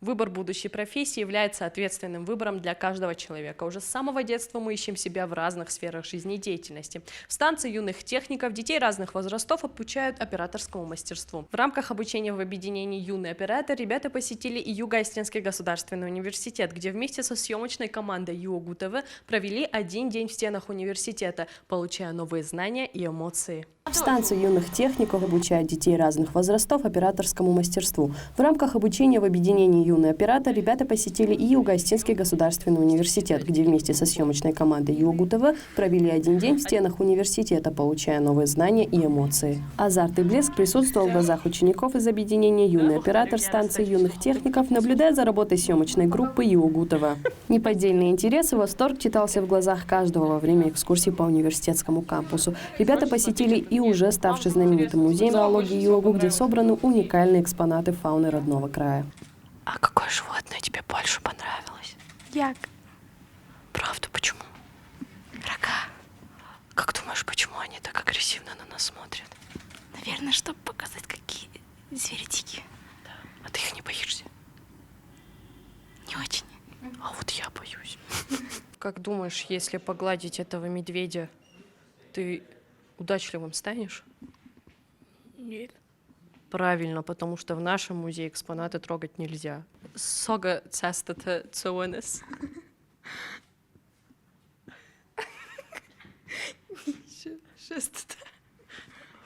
Выбор будущей профессии является ответственным выбором для каждого человека. Уже с самого детства мы ищем себя в разных сферах жизнедеятельности. В станции юных техников детей разных возрастов обучают операторскому мастерству. В рамках обучения в объединении «Юный оператор» ребята посетили и Юго-Остинский государственный университет, где вместе со съемочной командой ЮОГУ ТВ провели один день в стенах университета, получая новые знания и эмоции. В станции юных техников обучают детей разных возрастов операторскому мастерству. В рамках обучения в объединении «Юный оператор» ребята посетили и Юго-Остинский государственный университет, где вместе со съемочной командой ЮОГУ ТВ провели один день в стенах университета, получая новые знания и эмоции. Азарт и блеск присутствовал в глазах учеников из объединения «Юный оператор» станции юных техников, наблюдая за работой съемочной группы ЮОГУ ТВ. Неподдельный интерес и восторг читался в глазах каждого во время экскурсии по университетскому кампусу. Ребята посетили и уже ставший знаменитым музей зоологии ЮОГУ, где собраны уникальные экспонаты фауны родного края. А какое животное тебе больше понравилось? Як? Правда, почему? Рога. Как думаешь, почему они так агрессивно на нас смотрят? Наверное, чтобы показать, какие звери дикие. Да. А ты их не боишься? Не очень. А вот я боюсь. Как думаешь, если погладить этого медведя, ты удачливым станешь? Нет. Правильно, потому что в нашем музее экспонаты трогать нельзя. Сога цестата цуэнес.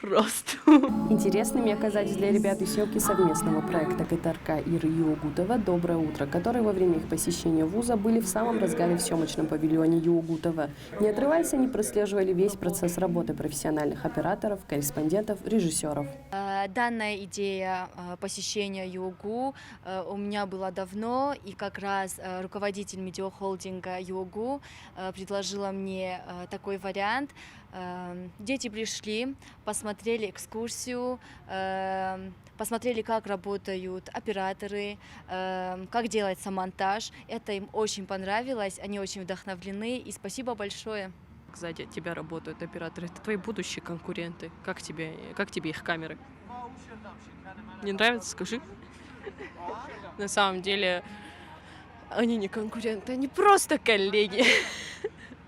Рост. Интересными оказались для ребят и съемки совместного проекта КТРК ИР ЮОГУ ТВ «Доброе утро», которые во время их посещения вуза были в самом разгаре в съемочном павильоне ЮОГУ ТВ. Не отрываясь, они прослеживали весь процесс работы профессиональных операторов, корреспондентов, режиссеров. Данная идея посещения ЮОГУ у меня была давно, и как раз руководитель медиахолдинга ЮОГУ предложила мне такой вариант. Дети пришли, посмотрели экскурсию, посмотрели, как работают операторы, как делается монтаж. Это им очень понравилось, они очень вдохновлены, и спасибо большое. Сзади тебя работают операторы, это твои будущие конкуренты. Как тебе их камеры? Не нравится? Скажи. На самом деле они не конкуренты, они просто коллеги.